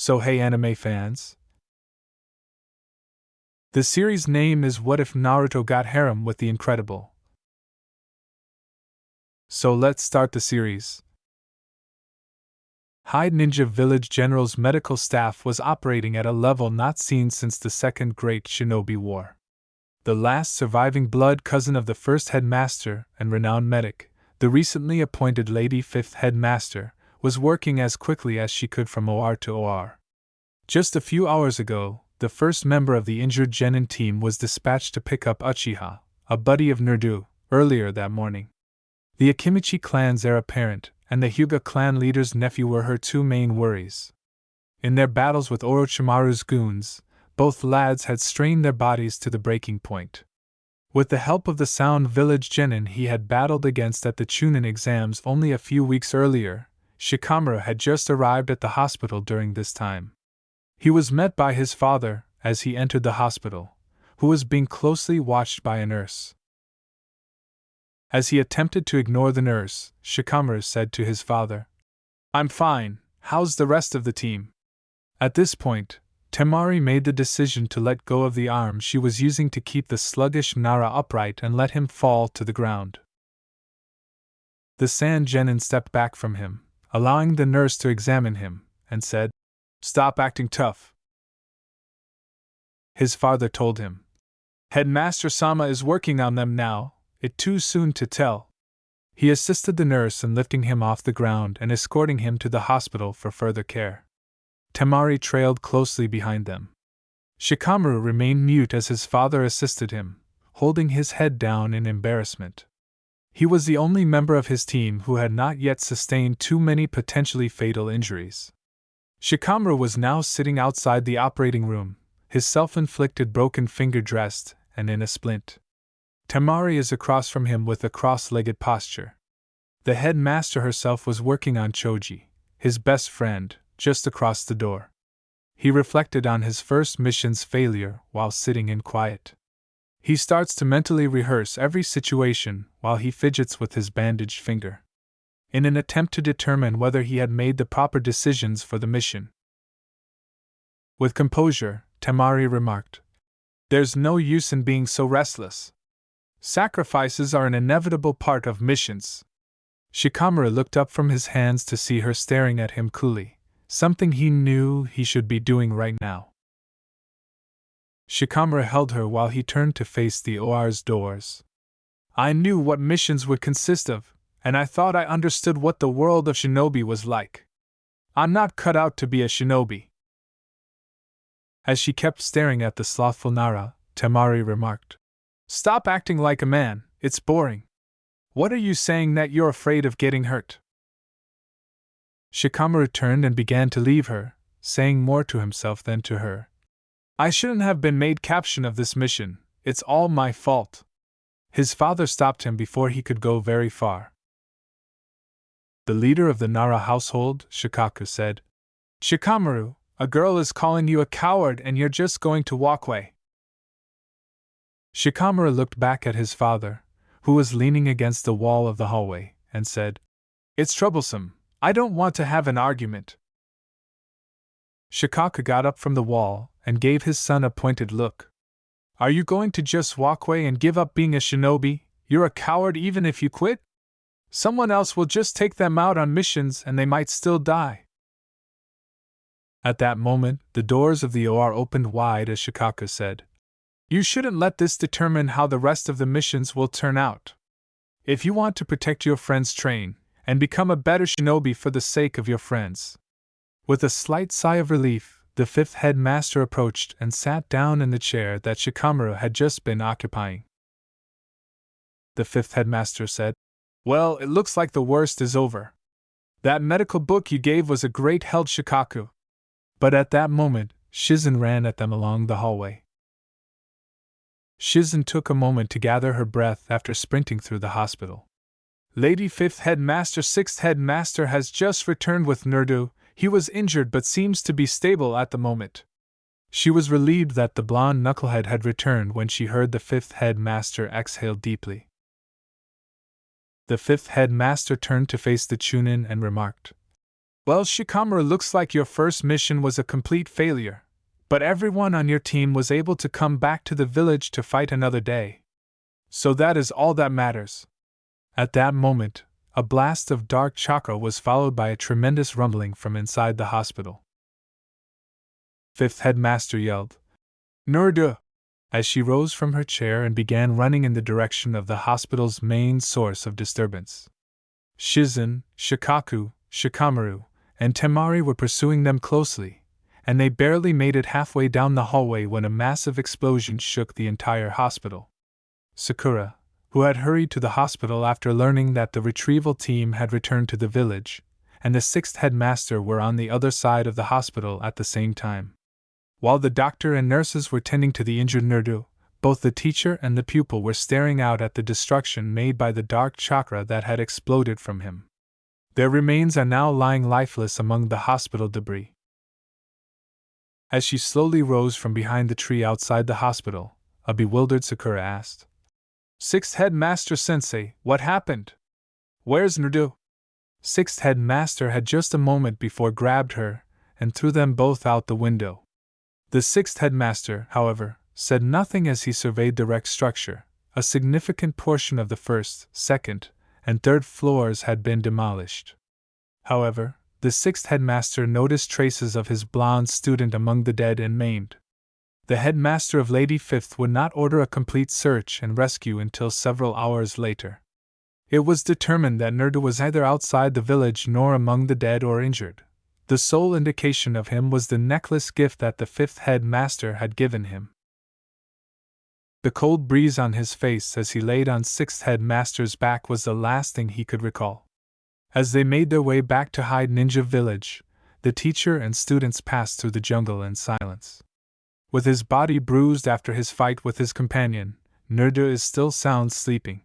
So hey anime fans. The series name is What If Naruto Got Harem with the Incredible. So let's start the series. Hyde Ninja Village General's medical staff was operating at a level not seen since the Second Great Shinobi War. The last surviving blood cousin of the first headmaster and renowned medic, the recently appointed Lady Fifth Headmaster, was working as quickly as she could from OR to OR. Just a few hours ago, the first member of the injured genin team was dispatched to pick up Uchiha, a buddy of Naruto, earlier that morning. The Akimichi clan's heir apparent and the Hyuga clan leader's nephew were her two main worries. In their battles with Orochimaru's goons, both lads had strained their bodies to the breaking point. With the help of the sound village genin he had battled against at the Chunin exams only a few weeks earlier, Shikamaru had just arrived at the hospital during this time. He was met by his father as he entered the hospital, who was being closely watched by a nurse. As he attempted to ignore the nurse, Shikamaru said to his father, "I'm fine, how's the rest of the team?" At this point, Temari made the decision to let go of the arm she was using to keep the sluggish Nara upright and let him fall to the ground. The Sand Genin stepped back from him, allowing the nurse to examine him, and said, "Stop acting tough." His father told him, "Headmaster Sama is working on them now, it's too soon to tell." He assisted the nurse in lifting him off the ground and escorting him to the hospital for further care. Temari trailed closely behind them. Shikamaru remained mute as his father assisted him, holding his head down in embarrassment. He was the only member of his team who had not yet sustained too many potentially fatal injuries. Shikamaru was now sitting outside the operating room, his self-inflicted broken finger dressed and in a splint. Temari is across from him with a cross-legged posture. The headmaster herself was working on Choji, his best friend, just across the door. He reflected on his first mission's failure while sitting in quiet. He starts to mentally rehearse every situation while he fidgets with his bandaged finger, in an attempt to determine whether he had made the proper decisions for the mission. With composure, Temari remarked, "There's no use in being so restless. Sacrifices are an inevitable part of missions." Shikamaru looked up from his hands to see her staring at him coolly, something he knew he should be doing right now. Shikamaru held her while he turned to face the OR's doors. "I knew what missions would consist of, and I thought I understood what the world of shinobi was like. I'm not cut out to be a shinobi." As she kept staring at the slothful Nara, Temari remarked, "Stop acting like a man, it's boring. What are you saying, that you're afraid of getting hurt?" Shikamaru turned and began to leave her, saying more to himself than to her. "I shouldn't have been made captain of this mission, it's all my fault." His father stopped him before he could go very far. The leader of the Nara household, Shikaku, said, "Shikamaru, a girl is calling you a coward and you're just going to walk away." Shikamaru looked back at his father, who was leaning against the wall of the hallway, and said, "It's troublesome. I don't want to have an argument." Shikaku got up from the wall and gave his son a pointed look. "Are you going to just walk away and give up being a shinobi? You're a coward even if you quit? Someone else will just take them out on missions and they might still die." At that moment, the doors of the OR opened wide as Shikaku said, "You shouldn't let this determine how the rest of the missions will turn out. If you want to protect your friends, train, and become a better shinobi for the sake of your friends." With a slight sigh of relief, the fifth headmaster approached and sat down in the chair that Shikamaru had just been occupying. The fifth headmaster said, "Well, it looks like the worst is over. That medical book you gave was a great help, Shikaku." But at that moment, Shizen ran at them along the hallway. Shizen took a moment to gather her breath after sprinting through the hospital. "Lady Fifth Headmaster Sixth Headmaster has just returned with Naruto. He was injured but seems to be stable at the moment." She was relieved that the blonde knucklehead had returned when she heard the fifth headmaster exhale deeply. The fifth headmaster turned to face the Chunin and remarked, Well, Shikamaru, looks like your first mission was a complete failure, but everyone on your team was able to come back to the village to fight another day. So that is all that matters. At that moment, a blast of dark chakra was followed by a tremendous rumbling from inside the hospital. Fifth headmaster yelled, "Naruto!" as she rose from her chair and began running in the direction of the hospital's main source of disturbance. Shizen, Shikaku, Shikamaru, and Temari were pursuing them closely, and they barely made it halfway down the hallway when a massive explosion shook the entire hospital. Sakura, who had hurried to the hospital after learning that the retrieval team had returned to the village, and the sixth headmaster were on the other side of the hospital at the same time. While the doctor and nurses were tending to the injured Naruto, both the teacher and the pupil were staring out at the destruction made by the dark chakra that had exploded from him. Their remains are now lying lifeless among the hospital debris. As she slowly rose from behind the tree outside the hospital, a bewildered Sakura asked, "Sixth Headmaster Sensei, what happened? Where's Naruto?" Sixth Headmaster had just a moment before grabbed her and threw them both out the window. The sixth headmaster, however, said nothing as he surveyed the wrecked structure. A significant portion of the first, second, and third floors had been demolished. However, the sixth headmaster noticed traces of his blonde student among the dead and maimed. The headmaster of Lady Fifth would not order a complete search and rescue until several hours later. It was determined that Naruto was either outside the village nor among the dead or injured. The sole indication of him was the necklace gift that the fifth headmaster had given him. The cold breeze on his face as he laid on sixth headmaster's back was the last thing he could recall. As they made their way back to Hyde Ninja Village, the teacher and students passed through the jungle in silence. With his body bruised after his fight with his companion, Naruto is still sound sleeping.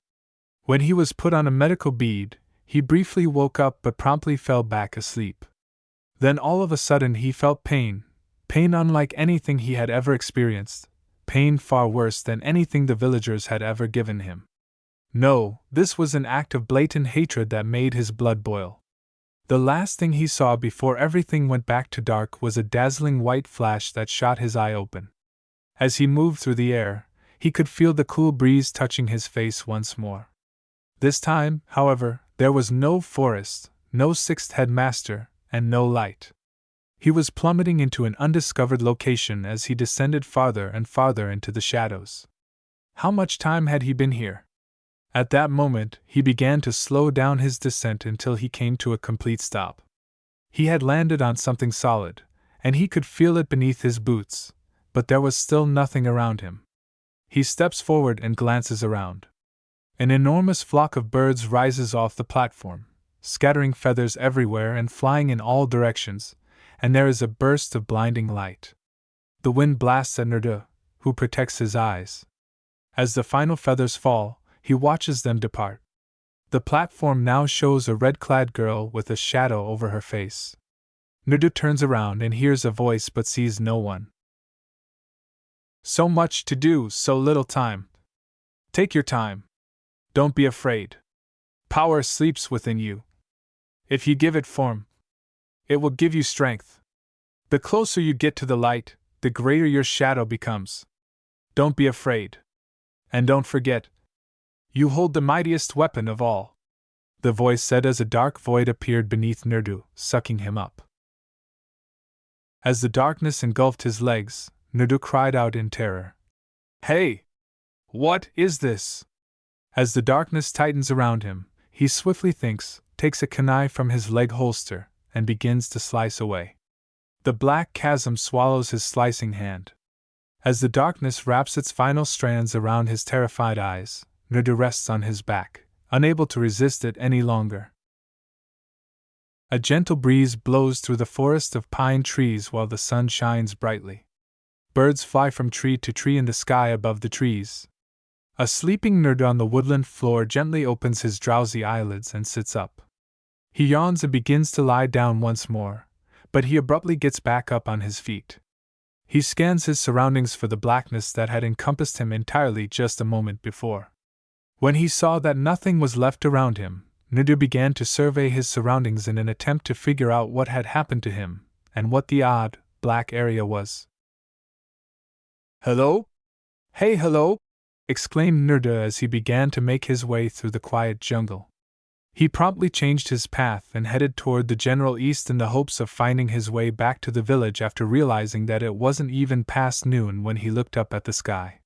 When he was put on a medical bead, he briefly woke up but promptly fell back asleep. Then all of a sudden he felt pain unlike anything he had ever experienced, pain far worse than anything the villagers had ever given him. No, this was an act of blatant hatred that made his blood boil. The last thing he saw before everything went back to dark was a dazzling white flash that shot his eye open. As he moved through the air, he could feel the cool breeze touching his face once more. This time, however, there was no forest, no sixth headmaster, and no light. He was plummeting into an undiscovered location as he descended farther and farther into the shadows. How much time had he been here? At that moment, he began to slow down his descent until he came to a complete stop. He had landed on something solid, and he could feel it beneath his boots, but there was still nothing around him. He steps forward and glances around. An enormous flock of birds rises off the platform, scattering feathers everywhere and flying in all directions, and there is a burst of blinding light. The wind blasts at Naruto, who protects his eyes. As the final feathers fall, he watches them depart. The platform now shows a red-clad girl with a shadow over her face. Naruto turns around and hears a voice but sees no one. "So much to do, so little time. Take your time. Don't be afraid. Power sleeps within you. If you give it form, it will give you strength. The closer you get to the light, the greater your shadow becomes. Don't be afraid. And don't forget, you hold the mightiest weapon of all," the voice said as a dark void appeared beneath Naruto, sucking him up. As the darkness engulfed his legs, Naruto cried out in terror. "Hey! What is this?" As the darkness tightens around him, he swiftly takes a kunai from his leg holster, and begins to slice away. The black chasm swallows his slicing hand. As the darkness wraps its final strands around his terrified eyes, Naruto rests on his back, unable to resist it any longer. A gentle breeze blows through the forest of pine trees while the sun shines brightly. Birds fly from tree to tree in the sky above the trees. A sleeping Naruto on the woodland floor gently opens his drowsy eyelids and sits up. He yawns and begins to lie down once more, but he abruptly gets back up on his feet. He scans his surroundings for the blackness that had encompassed him entirely just a moment before. When he saw that nothing was left around him, Naruto began to survey his surroundings in an attempt to figure out what had happened to him, and what the odd, black area was. "Hello? Hey, hello!" exclaimed Naruto as he began to make his way through the quiet jungle. He promptly changed his path and headed toward the general east in the hopes of finding his way back to the village after realizing that it wasn't even past noon when he looked up at the sky.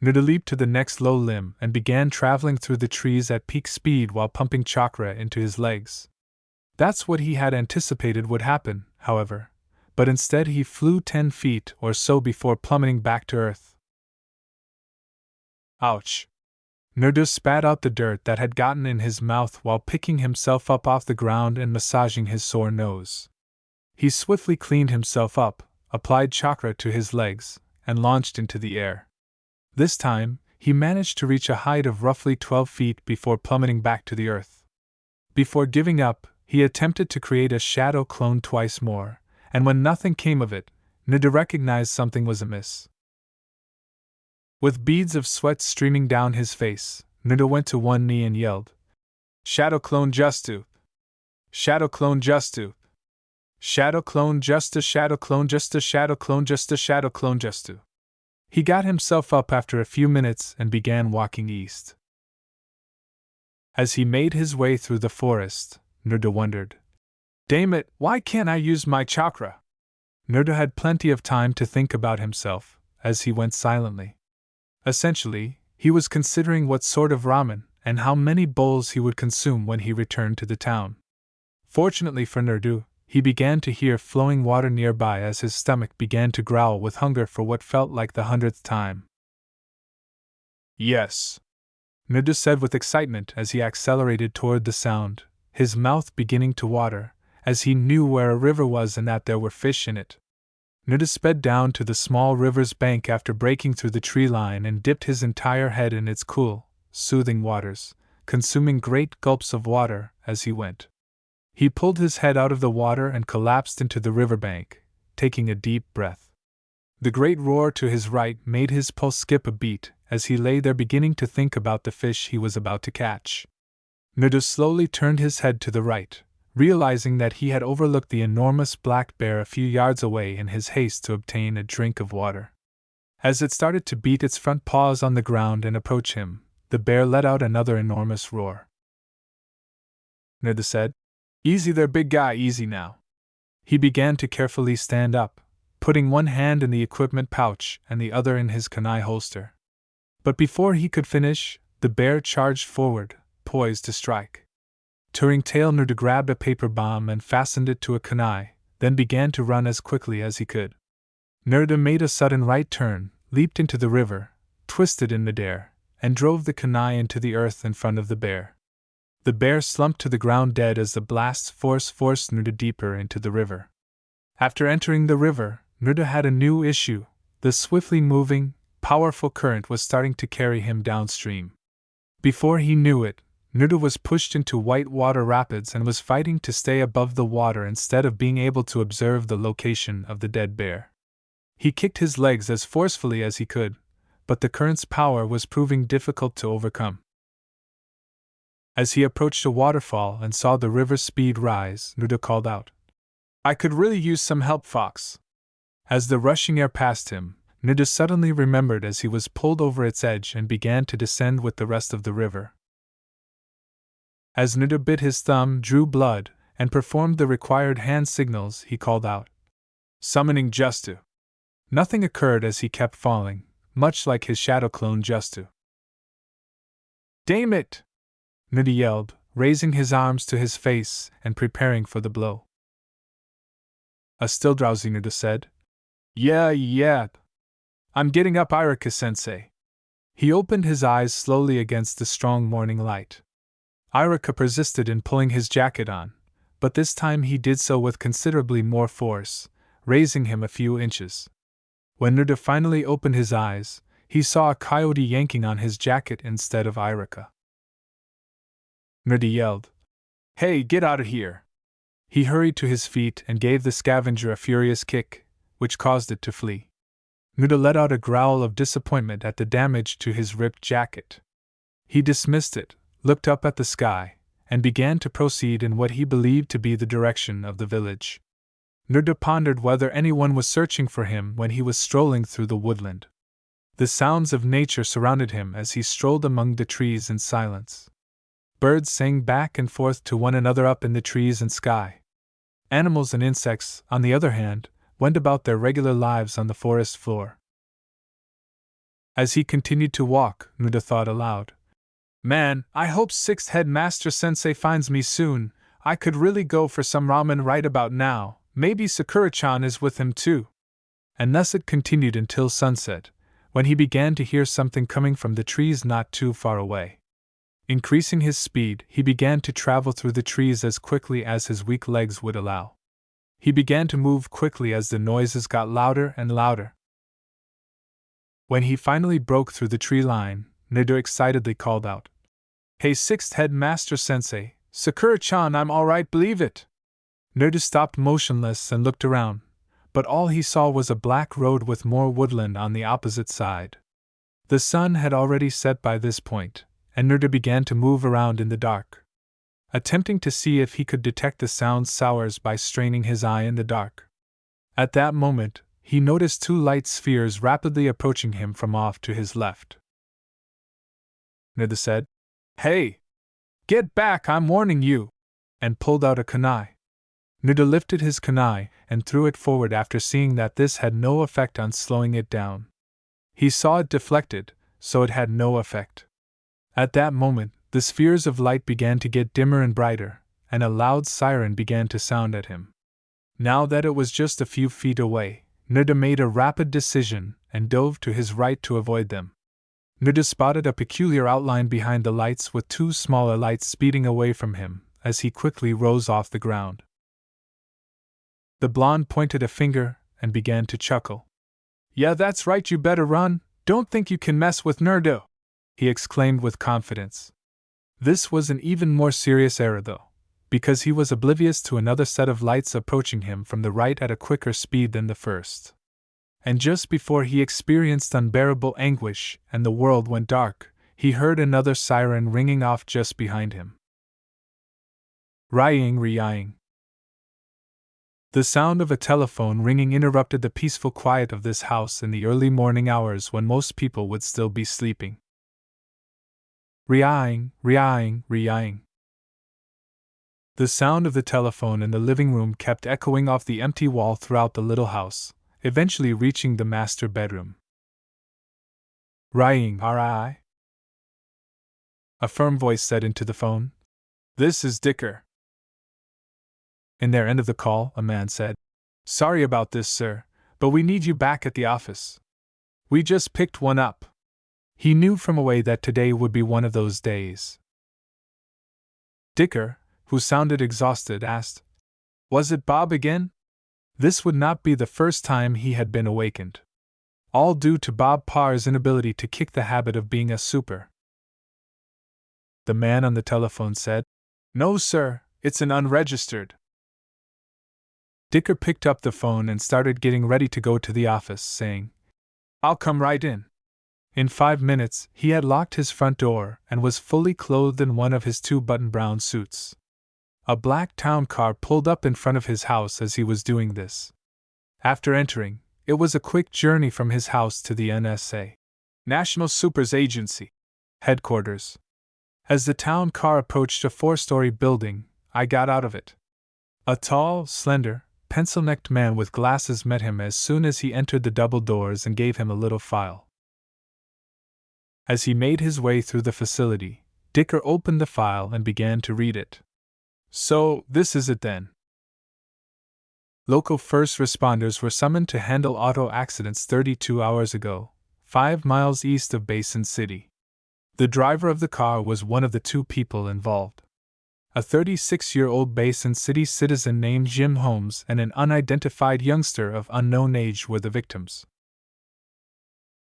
Naruto leaped to the next low limb and began traveling through the trees at peak speed while pumping chakra into his legs. That's what he had anticipated would happen, however, but instead he flew 10 feet or so before plummeting back to earth. Ouch! Naruto spat out the dirt that had gotten in his mouth while picking himself up off the ground and massaging his sore nose. He swiftly cleaned himself up, applied chakra to his legs, and launched into the air. This time, he managed to reach a height of roughly 12 feet before plummeting back to the earth. Before giving up, he attempted to create a shadow clone twice more, and when nothing came of it, Naruto recognized something was amiss. With beads of sweat streaming down his face, Naruto went to one knee and yelled, "Shadow clone Justu! Shadow clone Justu! Shadow clone Justu! Shadow clone Justu! Shadow clone Justu! Shadow clone Justu!" He got himself up after a few minutes and began walking east. As he made his way through the forest, Naruto wondered, "Damn it, why can't I use my chakra?" Naruto had plenty of time to think about himself, as he went silently. Essentially, he was considering what sort of ramen and how many bowls he would consume when he returned to the town. Fortunately for Naruto, he began to hear flowing water nearby as his stomach began to growl with hunger for what felt like the 100th time. "Yes," Naruto said with excitement as he accelerated toward the sound, his mouth beginning to water, as he knew where a river was and that there were fish in it. Naruto sped down to the small river's bank after breaking through the tree line and dipped his entire head in its cool, soothing waters, consuming great gulps of water as he went. He pulled his head out of the water and collapsed into the riverbank, taking a deep breath. The great roar to his right made his pulse skip a beat as he lay there beginning to think about the fish he was about to catch. Naruto slowly turned his head to the right, realizing that he had overlooked the enormous black bear a few yards away in his haste to obtain a drink of water. As it started to beat its front paws on the ground and approach him, the bear let out another enormous roar. Naruto said, "Easy there, big guy, easy now." He began to carefully stand up, putting one hand in the equipment pouch and the other in his kunai holster. But before he could finish, the bear charged forward, poised to strike. Turning tail, Naruto grabbed a paper bomb and fastened it to a kunai, then began to run as quickly as he could. Naruto made a sudden right turn, leaped into the river, twisted in midair, and drove the kunai into the earth in front of the bear. The bear slumped to the ground dead as the blast's force forced Naruto deeper into the river. After entering the river, Naruto had a new issue. The swiftly moving, powerful current was starting to carry him downstream. Before he knew it, Naruto was pushed into white water rapids and was fighting to stay above the water instead of being able to observe the location of the dead bear. He kicked his legs as forcefully as he could, but the current's power was proving difficult to overcome. As he approached a waterfall and saw the river's speed rise, Naruto called out, "I could really use some help, Fox." As the rushing air passed him, Naruto suddenly remembered as he was pulled over its edge and began to descend with the rest of the river. As Naruto bit his thumb, drew blood, and performed the required hand signals, he called out, "Summoning Justu." Nothing occurred as he kept falling, much like his shadow clone Justu. "Damn it!" Naruto yelled, raising his arms to his face and preparing for the blow. A still drowsy Naruto said, Yeah. I'm getting up, Irika-sensei." He opened his eyes slowly against the strong morning light. Irika persisted in pulling his jacket on, but this time he did so with considerably more force, raising him a few inches. When Naruto finally opened his eyes, he saw a coyote yanking on his jacket instead of Irika. Naruto yelled, "Hey, get out of here!" He hurried to his feet and gave the scavenger a furious kick, which caused it to flee. Naruto let out a growl of disappointment at the damage to his ripped jacket. He dismissed it, looked up at the sky, and began to proceed in what he believed to be the direction of the village. Naruto pondered whether anyone was searching for him when he was strolling through the woodland. The sounds of nature surrounded him as he strolled among the trees in silence. Birds sang back and forth to one another up in the trees and sky. Animals and insects, on the other hand, went about their regular lives on the forest floor. As he continued to walk, Naruto thought aloud, "Man, I hope Sixth Headmaster Sensei finds me soon. I could really go for some ramen right about now. Maybe Sakura-chan is with him too." And thus it continued until sunset, when he began to hear something coming from the trees not too far away. Increasing his speed, he began to travel through the trees as quickly as his weak legs would allow. He began to move quickly as the noises got louder and louder. When he finally broke through the tree line, Naruto excitedly called out, "Hey, Sixth Headmaster Sensei, Sakura-chan, I'm alright, believe it!" Naruto stopped motionless and looked around, but all he saw was a black road with more woodland on the opposite side. The sun had already set by this point, and Naruto began to move around in the dark. Attempting to see if he could detect the sound sours by straining his eye in the dark. At that moment, he noticed two light spheres rapidly approaching him from off to his left. Naruto said, "Hey! Get back, I'm warning you!" and pulled out a kunai. Naruto lifted his kunai and threw it forward after seeing that this had no effect on slowing it down. He saw it deflected, so it had no effect. At that moment, the spheres of light began to get dimmer and brighter, and a loud siren began to sound at him. Now that it was just a few feet away, Naruto made a rapid decision and dove to his right to avoid them. Naruto spotted a peculiar outline behind the lights with two smaller lights speeding away from him as he quickly rose off the ground. The blonde pointed a finger and began to chuckle. "Yeah, that's right, you better run, don't think you can mess with Naruto," he exclaimed with confidence. This was an even more serious error though, because he was oblivious to another set of lights approaching him from the right at a quicker speed than the first. And just before he experienced unbearable anguish and the world went dark, he heard another siren ringing off just behind him. Rying, rying. The sound of a telephone ringing interrupted the peaceful quiet of this house in the early morning hours when most people would still be sleeping. Rying, rying, rying. The sound of the telephone in the living room kept echoing off the empty wall throughout the little house, eventually reaching the master bedroom. "Rying, R.I.?" a firm voice said into the phone. "This is Dicker." In their end of the call, a man said, "Sorry about this, sir, but we need you back at the office. We just picked one up." He knew from away that today would be one of those days. Dicker, who sounded exhausted, asked, "Was it Bob again?" This would not be the first time he had been awakened. All due to Bob Parr's inability to kick the habit of being a super. The man on the telephone said, "No, sir, it's an unregistered." Dicker picked up the phone and started getting ready to go to the office, saying, "I'll come right in." In 5 minutes, he had locked his front door and was fully clothed in one of his 2 button-brown suits. A black town car pulled up in front of his house as he was doing this. After entering, it was a quick journey from his house to the NSA, National Supers Agency, headquarters. As the town car approached a 4-story building, I got out of it. A tall, slender, pencil-necked man with glasses met him as soon as he entered the double doors and gave him a little file. As he made his way through the facility, Dicker opened the file and began to read it. "So, this is it then." Local first responders were summoned to handle auto accidents 32 hours ago, 5 miles east of Basin City. The driver of the car was one of the 2 people involved. A 36-year-old Basin City citizen named Jim Holmes and an unidentified youngster of unknown age were the victims.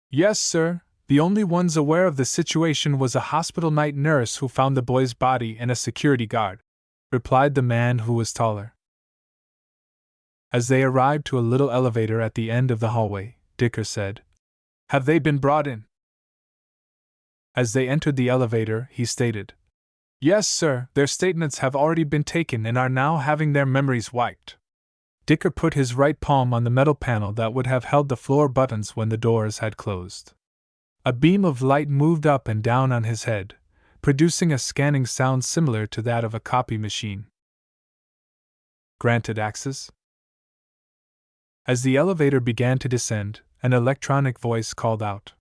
"Yes, sir. The only ones aware of the situation was a hospital night nurse who found the boy's body and a security guard," replied the man who was taller. As they arrived to a little elevator at the end of the hallway, Dicker said, "Have they been brought in?" As they entered the elevator, he stated, Yes, sir, their statements have already been taken and are now having their memories wiped. Dicker put his right palm on the metal panel that would have held the floor buttons when the doors had closed. A beam of light moved up and down on his head, producing a scanning sound similar to that of a copy machine. Granted access? As the elevator began to descend, an electronic voice called out.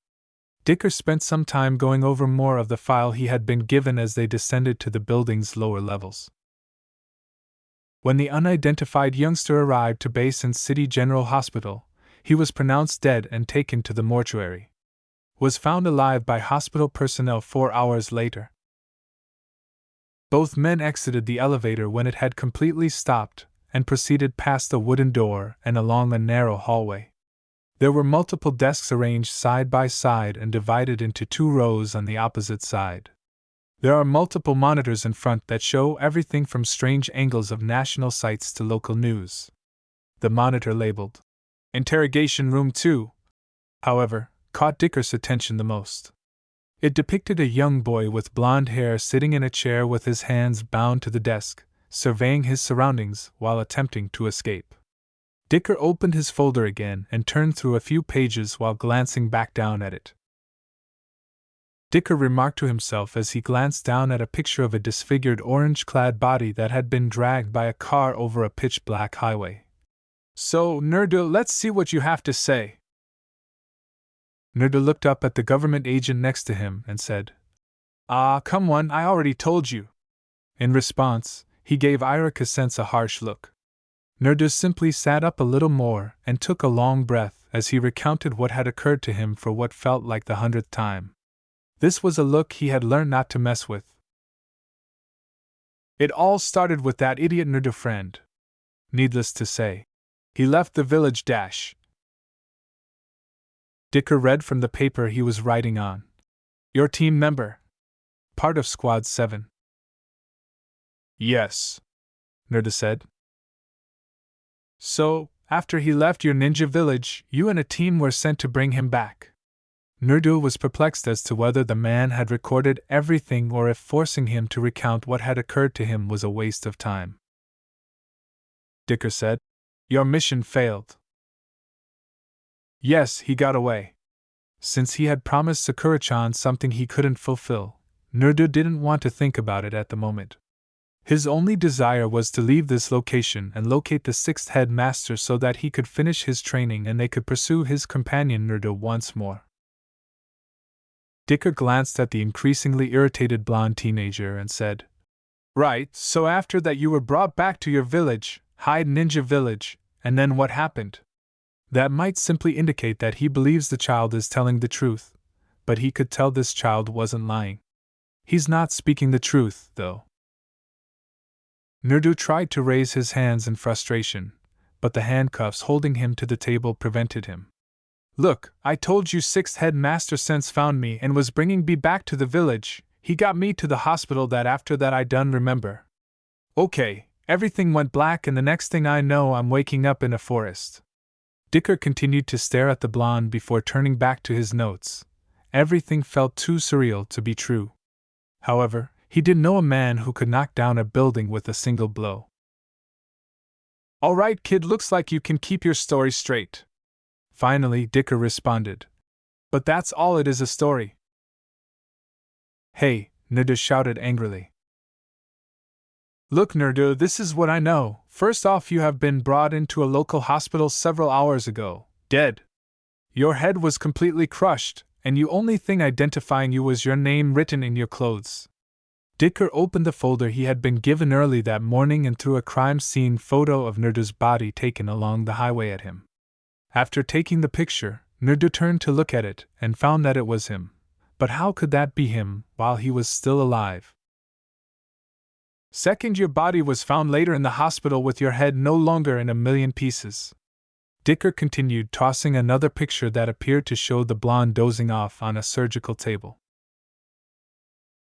Dicker spent some time going over more of the file he had been given as they descended to the building's lower levels. When the unidentified youngster arrived to Basin City General Hospital, he was pronounced dead and taken to the mortuary. Was found alive by hospital personnel 4 hours later. Both men exited the elevator when it had completely stopped and proceeded past a wooden door and along a narrow hallway. There were multiple desks arranged side by side and divided into 2 rows on the opposite side. There are multiple monitors in front that show everything from strange angles of national sites to local news. The monitor labeled Interrogation Room 2, however, caught Dicker's attention the most. It depicted a young boy with blonde hair sitting in a chair with his hands bound to the desk, surveying his surroundings while attempting to escape. Dicker opened his folder again and turned through a few pages while glancing back down at it. Dicker remarked to himself as he glanced down at a picture of a disfigured orange-clad body that had been dragged by a car over a pitch-black highway. So, Naruto, let's see what you have to say. Naruto looked up at the government agent next to him and said, Come on, I already told you. In response, he gave Ira Casense a harsh look. Naruto simply sat up a little more and took a long breath as he recounted what had occurred to him for what felt like the 100th time. This was a look he had learned not to mess with. It all started with that idiot Naruto friend. Needless to say, he left the village dash. Dicker read from the paper he was writing on. Your team member. Part of Squad 7. Yes, Naruto said. So, after he left your ninja village, you and a team were sent to bring him back. Naruto was perplexed as to whether the man had recorded everything or if forcing him to recount what had occurred to him was a waste of time. Dicker said, Your mission failed. Yes, he got away. Since he had promised Sakura-chan something he couldn't fulfill, Naruto didn't want to think about it at the moment. His only desire was to leave this location and locate the 6th headmaster so that he could finish his training and they could pursue his companion Naruto once more. Dicker glanced at the increasingly irritated blonde teenager and said, Right, so after that you were brought back to your village, Hyde Ninja Village, and then what happened? That might simply indicate that he believes the child is telling the truth, but he could tell this child wasn't lying. He's not speaking the truth, though. Naruto tried to raise his hands in frustration, but the handcuffs holding him to the table prevented him. Look, I told you 6th Headmaster Sense found me and was bringing me back to the village. He got me to the hospital that after that I done remember. Okay, everything went black and the next thing I know I'm waking up in a forest. Dicker continued to stare at the blonde before turning back to his notes. Everything felt too surreal to be true. However, he did know a man who could knock down a building with a single blow. All right, kid, looks like you can keep your story straight. Finally, Dicker responded. But that's all it is, a story. Hey, Naruto shouted angrily. Look, Naruto, this is what I know. First off, you have been brought into a local hospital several hours ago, dead. Your head was completely crushed, and the only thing identifying you was your name written in your clothes. Dicker opened the folder he had been given early that morning and threw a crime scene photo of Naruto's body taken along the highway at him. After taking the picture, Naruto turned to look at it and found that it was him. But how could that be him while he was still alive? Second, your body was found later in the hospital with your head no longer in a million pieces. Dicker continued, tossing another picture that appeared to show the blonde dozing off on a surgical table.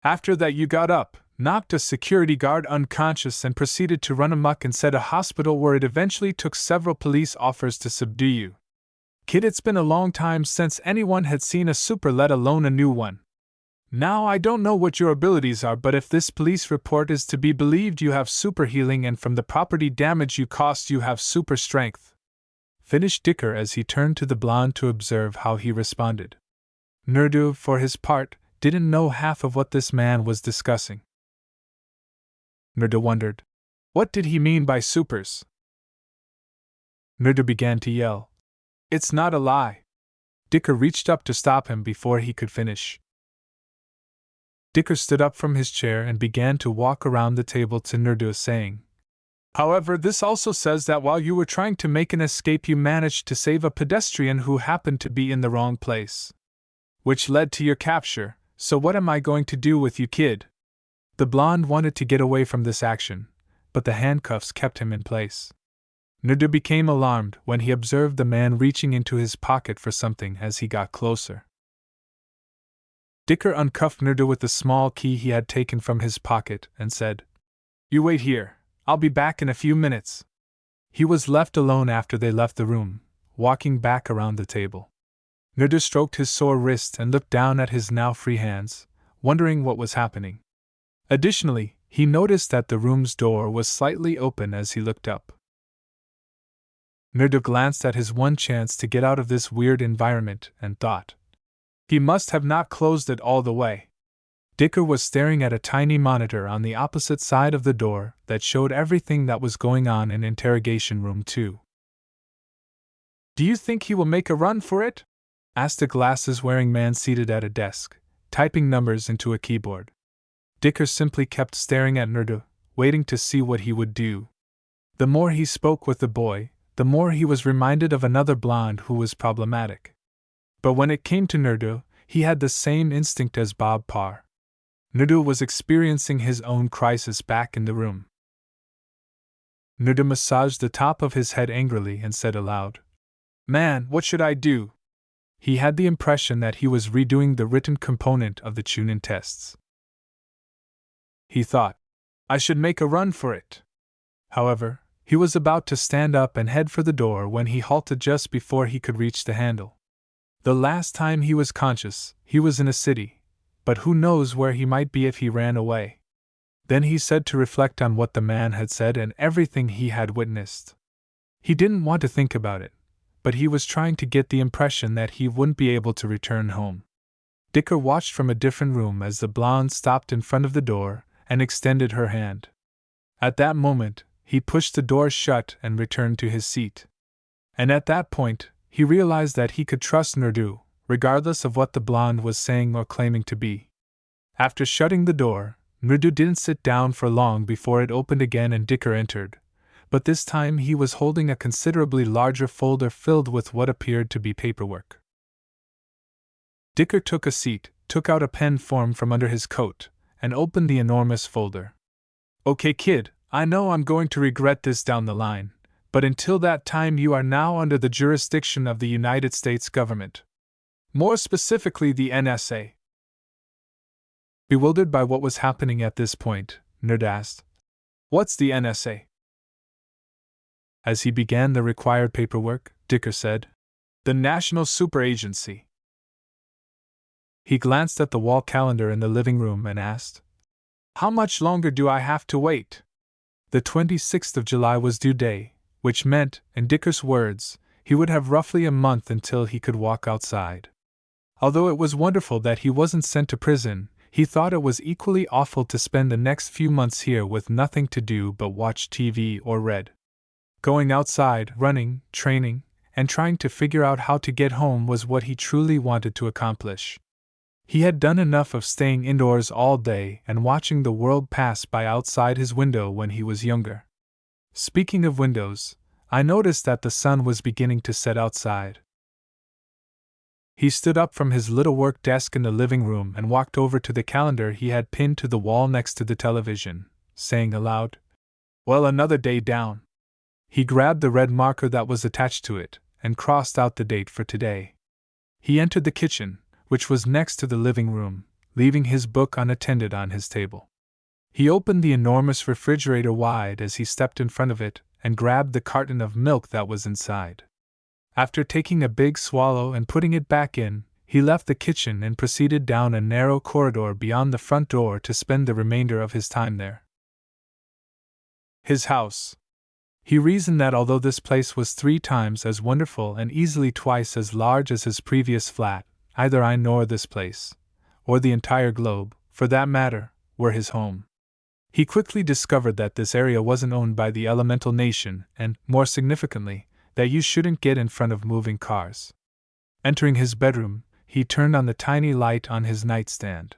After that, you got up, knocked a security guard unconscious, and proceeded to run amok inside a hospital where it eventually took several police offers to subdue you. Kid, it's been a long time since anyone had seen a super, let alone a new one. Now I don't know what your abilities are, but if this police report is to be believed, you have super healing, and from the property damage you caused, you have super strength," finished Dicker as he turned to the blonde to observe how he responded. Naruto, for his part, didn't know half of what this man was discussing. Naruto wondered, what did he mean by supers? Naruto began to yell, "It's not a lie!" Dicker reached up to stop him before he could finish. Dicker stood up from his chair and began to walk around the table to Naruto, saying, "However, this also says that while you were trying to make an escape, you managed to save a pedestrian who happened to be in the wrong place, which led to your capture. So what am I going to do with you, kid?" The blonde wanted to get away from this action, but the handcuffs kept him in place. Naruto became alarmed when he observed the man reaching into his pocket for something as he got closer. Dicker uncuffed Naruto with the small key he had taken from his pocket and said, "You wait here, I'll be back in a few minutes." He was left alone after they left the room, walking back around the table. Naruto stroked his sore wrist and looked down at his now free hands, wondering what was happening. Additionally, he noticed that the room's door was slightly open as he looked up. Naruto glanced at his one chance to get out of this weird environment and thought, he must have not closed it all the way. Dicker was staring at a tiny monitor on the opposite side of the door that showed everything that was going on in Interrogation Room 2. "Do you think he will make a run for it?" asked a glasses-wearing man seated at a desk, typing numbers into a keyboard. Dicker simply kept staring at Naruto, waiting to see what he would do. The more he spoke with the boy, the more he was reminded of another blonde who was problematic. But when it came to Naruto, he had the same instinct as Bob Parr. Naruto was experiencing his own crisis back in the room. Naruto massaged the top of his head angrily and said aloud, "Man, what should I do?" He had the impression that he was redoing the written component of the Chunin tests. He thought, "I should make a run for it." However, he was about to stand up and head for the door when he halted just before he could reach the handle. The last time he was conscious, he was in a city, but who knows where he might be if he ran away. Then he said to reflect on what the man had said and everything he had witnessed. He didn't want to think about it, but he was trying to get the impression that he wouldn't be able to return home. Dicker watched from a different room as the blonde stopped in front of the door and extended her hand. At that moment, he pushed the door shut and returned to his seat. And at that point, he realized that he could trust Naruto, regardless of what the blonde was saying or claiming to be. After shutting the door, Naruto didn't sit down for long before it opened again and Dicker entered, but this time he was holding a considerably larger folder filled with what appeared to be paperwork. Dicker took a seat, took out a pen form from under his coat, and opened the enormous folder. "Okay, kid, I know I'm going to regret this down the line, but until that time you are now under the jurisdiction of the United States government. More specifically, the NSA." Bewildered by what was happening at this point, Naruto asked, "What's the NSA?" As he began the required paperwork, Dicker said, "The National Super Agency." He glanced at the wall calendar in the living room and asked, "How much longer do I have to wait?" The 26th of July was due day, which meant, in Dicker's words, he would have roughly a month until he could walk outside. Although it was wonderful that he wasn't sent to prison, he thought it was equally awful to spend the next few months here with nothing to do but watch TV or read. Going outside, running, training, and trying to figure out how to get home was what he truly wanted to accomplish. He had done enough of staying indoors all day and watching the world pass by outside his window when he was younger. Speaking of windows, I noticed that the sun was beginning to set outside. He stood up from his little work desk in the living room and walked over to the calendar he had pinned to the wall next to the television, saying aloud, "Well, another day down." He grabbed the red marker that was attached to it and crossed out the date for today. He entered the kitchen, which was next to the living room, leaving his book unattended on his table. He opened the enormous refrigerator wide as he stepped in front of it and grabbed the carton of milk that was inside. After taking a big swallow and putting it back in, he left the kitchen and proceeded down a narrow corridor beyond the front door to spend the remainder of his time there. His house. He reasoned that although this place was 3 times as wonderful and easily twice as large as his previous flat, either I nor this place, or the entire globe, for that matter, were his home. He quickly discovered that this area wasn't owned by the elemental nation and, more significantly, that you shouldn't get in front of moving cars. Entering his bedroom, he turned on the tiny light on his nightstand.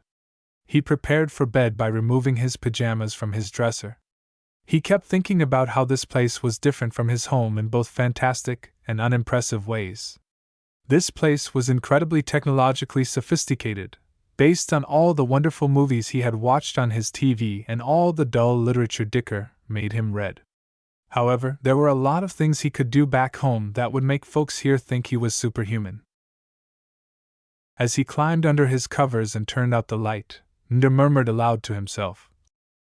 He prepared for bed by removing his pajamas from his dresser. He kept thinking about how this place was different from his home in both fantastic and unimpressive ways. This place was incredibly technologically sophisticated, based on all the wonderful movies he had watched on his TV and all the dull literature Dicker made him read. However, there were a lot of things he could do back home that would make folks here think he was superhuman. As he climbed under his covers and turned out the light, Nda murmured aloud to himself,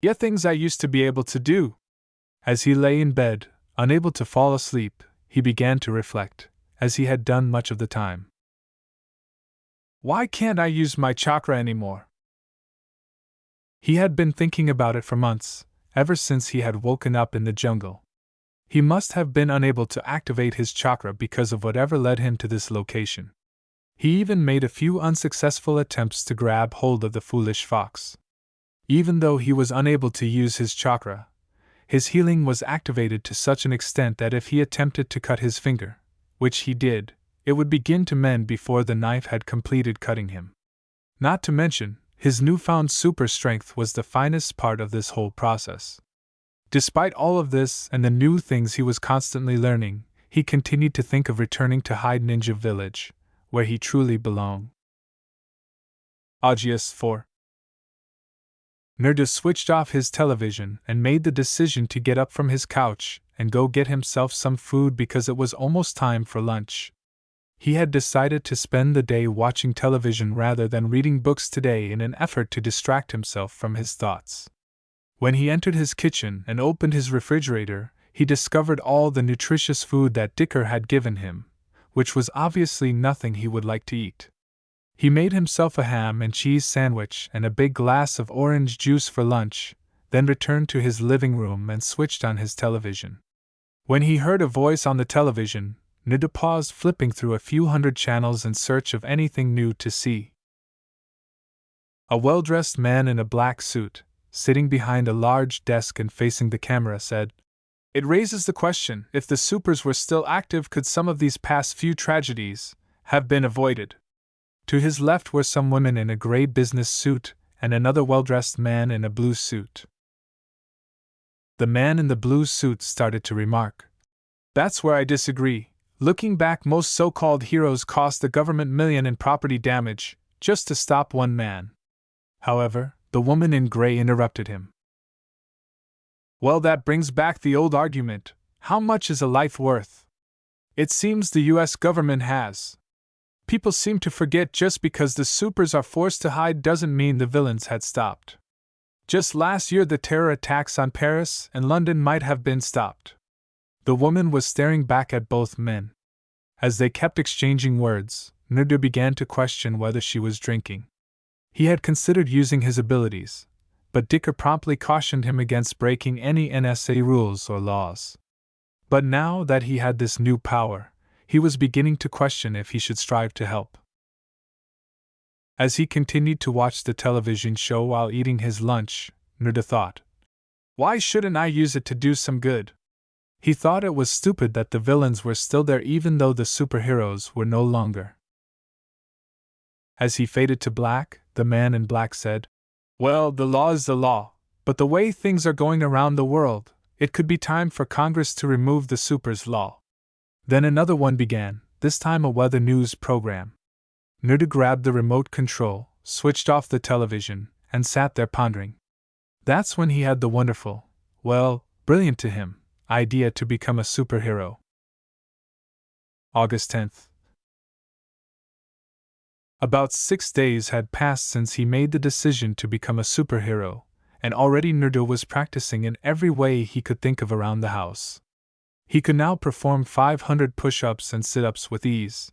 "Yet things I used to be able to do." As he lay in bed, unable to fall asleep, he began to reflect, as he had done much of the time. Why can't I use my chakra anymore? He had been thinking about it for months, ever since he had woken up in the jungle. He must have been unable to activate his chakra because of whatever led him to this location. He even made a few unsuccessful attempts to grab hold of the foolish fox. Even though he was unable to use his chakra, his healing was activated to such an extent that if he attempted to cut his finger, which he did, it would begin to mend before the knife had completed cutting him. Not to mention, his newfound super strength was the finest part of this whole process. Despite all of this and the new things he was constantly learning, he continued to think of returning to Hyde Ninja Village, where he truly belonged. August 4. Nerda switched off his television and made the decision to get up from his couch and go get himself some food because it was almost time for lunch. He had decided to spend the day watching television rather than reading books today in an effort to distract himself from his thoughts. When he entered his kitchen and opened his refrigerator, he discovered all the nutritious food that Dicker had given him, which was obviously nothing he would like to eat. He made himself a ham and cheese sandwich and a big glass of orange juice for lunch, then returned to his living room and switched on his television. When he heard a voice on the television, Nida paused, flipping through a few hundred channels in search of anything new to see. A well-dressed man in a black suit, sitting behind a large desk and facing the camera, said, "It raises the question, if the supers were still active, could some of these past few tragedies have been avoided?" To his left were some women in a gray business suit and another well-dressed man in a blue suit. The man in the blue suit started to remark, "That's where I disagree. Looking back, most so-called heroes cost the government millions in property damage just to stop one man." However, the woman in gray interrupted him. "Well, that brings back the old argument, how much is a life worth? It seems the US government has. People seem to forget just because the supers are forced to hide doesn't mean the villains had stopped. Just last year the terror attacks on Paris and London might have been stopped." The woman was staring back at both men. As they kept exchanging words, Nerdu began to question whether she was drinking. He had considered using his abilities, but Dicker promptly cautioned him against breaking any NSA rules or laws. But now that he had this new power, he was beginning to question if he should strive to help. As he continued to watch the television show while eating his lunch, Nerda thought, "Why shouldn't I use it to do some good?" He thought it was stupid that the villains were still there even though the superheroes were no longer. As he faded to black, the man in black said, "Well, the law is the law, but the way things are going around the world, it could be time for Congress to remove the supers law." Then another one began, this time a weather news program. Nerda grabbed the remote control, switched off the television, and sat there pondering. That's when he had the wonderful, well, brilliant to him, idea to become a superhero. August 10th. About 6 days had passed since he made the decision to become a superhero, and already Nerdo was practicing in every way he could think of around the house. He could now perform 500 push-ups and sit-ups with ease.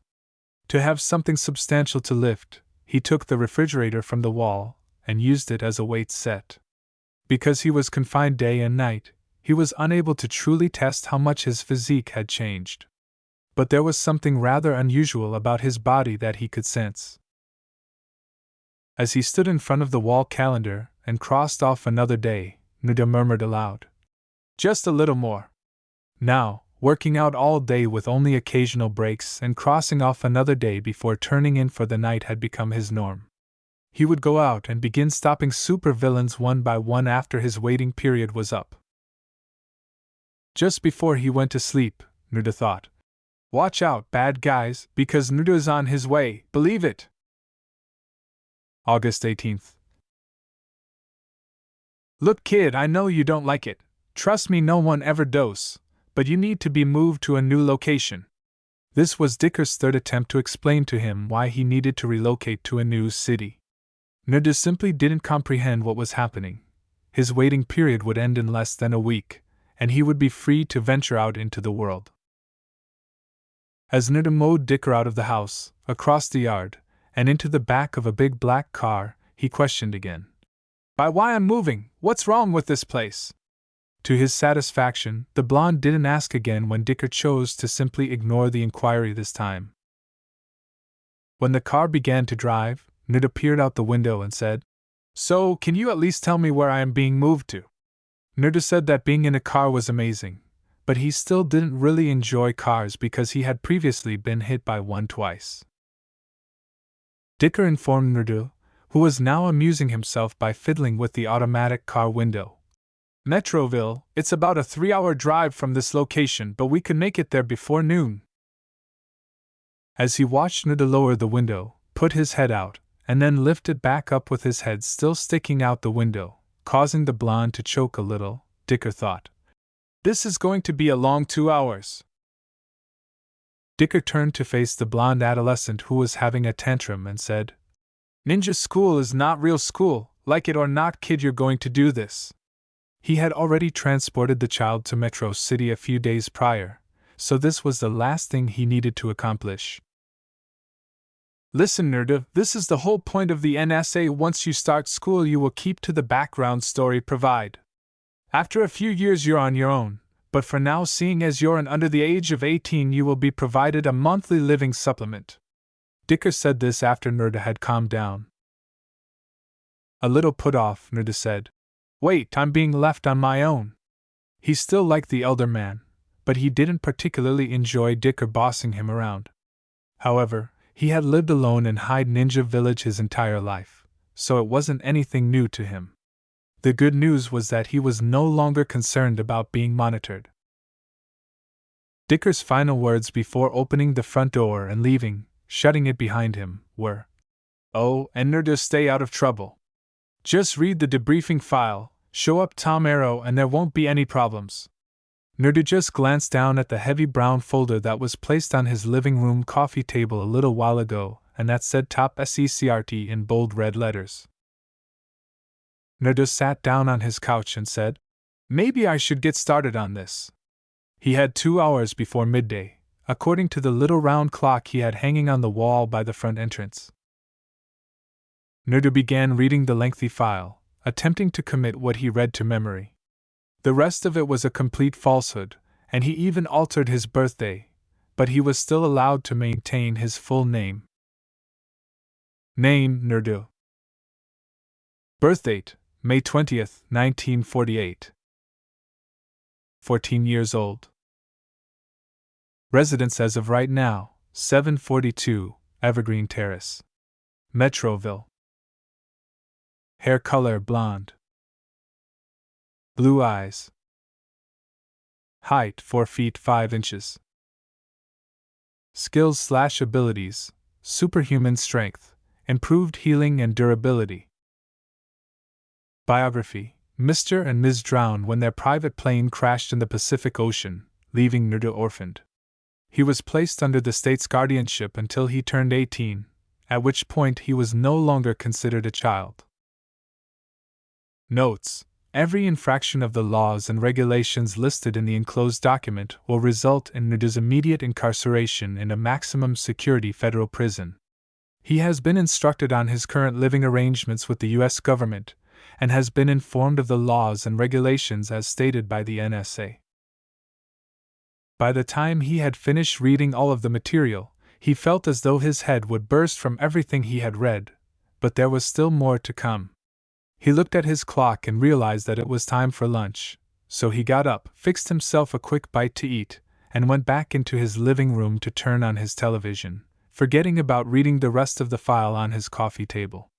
To have something substantial to lift, he took the refrigerator from the wall and used it as a weight set. Because he was confined day and night, he was unable to truly test how much his physique had changed. But there was something rather unusual about his body that he could sense. As he stood in front of the wall calendar and crossed off another day, Nuda murmured aloud, "Just a little more." Now, working out all day with only occasional breaks and crossing off another day before turning in for the night had become his norm. He would go out and begin stopping supervillains one by one after his waiting period was up. Just before he went to sleep, Nuda thought, "Watch out, bad guys, because Nuda is on his way, believe it!" August 18th. Look, kid, I know you don't like it. Trust me, no one ever does. But you need to be moved to a new location. This was Dicker's third attempt to explain to him why he needed to relocate to a new city. Nuda simply didn't comprehend what was happening. His waiting period would end in less than a week, and he would be free to venture out into the world. As Nuda mowed Dicker out of the house, across the yard, and into the back of a big black car, he questioned again, "By why I'm moving? What's wrong with this place?" To his satisfaction, the blonde didn't ask again when Dicker chose to simply ignore the inquiry this time. When the car began to drive, Nuda peered out the window and said, "So, can you at least tell me where I am being moved to?" Nuda said that being in a car was amazing, but he still didn't really enjoy cars because he had previously been hit by one twice. Dicker informed Nuda, who was now amusing himself by fiddling with the automatic car window. "Metroville, it's about a 3-hour drive from this location, but we could make it there before noon." As he watched Nuda lower the window, put his head out, and then lift it back up with his head still sticking out the window, causing the blonde to choke a little, Dicker thought, "This is going to be a long 2 hours." Dicker turned to face the blonde adolescent who was having a tantrum and said, "Ninja school is not real school, like it or not, kid, you're going to do this." He had already transported the child to Metro City a few days prior, so this was the last thing he needed to accomplish. "Listen, Nuda, this is the whole point of the NSA. Once you start school, you will keep to the background story provide. After a few years, you're on your own, but for now, seeing as you're under the age of 18, you will be provided a monthly living supplement." Dicker said this after Nuda had calmed down. A little put off, Nuda said, "Wait, I'm being left on my own." He still liked the elder man, but he didn't particularly enjoy Dicker bossing him around. However, he had lived alone in Hyde Ninja Village his entire life, so it wasn't anything new to him. The good news was that he was no longer concerned about being monitored. Dicker's final words before opening the front door and leaving, shutting it behind him, were, "Oh, and Nuda, stay out of trouble. Just read the debriefing file, show up Tom Arrow, and there won't be any problems." Nuda just glanced down at the heavy brown folder that was placed on his living room coffee table a little while ago, and that said Top SECRT in bold red letters. Nuda sat down on his couch and said, "Maybe I should get started on this." He had 2 hours before midday, according to the little round clock he had hanging on the wall by the front entrance. Nuda began reading the lengthy file, attempting to commit what he read to memory. The rest of it was a complete falsehood, and he even altered his birthday, but he was still allowed to maintain his full name. Name, Nuda. Birthdate, May 20th, 1948. 14 years old. Residence as of right now, 742, Evergreen Terrace, Metroville. Hair color blonde. Blue eyes. Height 4 feet 5 inches. Skills/abilities, superhuman strength, improved healing and durability. Biography: Mr. and Ms. drowned when their private plane crashed in the Pacific Ocean, leaving Nuda orphaned. He was placed under the state's guardianship until he turned 18, at which point he was no longer considered a child. Notes: Every infraction of the laws and regulations listed in the enclosed document will result in Naruto's immediate incarceration in a maximum security federal prison. He has been instructed on his current living arrangements with the U.S. government and has been informed of the laws and regulations as stated by the NSA. By the time he had finished reading all of the material, he felt as though his head would burst from everything he had read, but there was still more to come. He looked at his clock and realized that it was time for lunch, so he got up, fixed himself a quick bite to eat, and went back into his living room to turn on his television, forgetting about reading the rest of the file on his coffee table.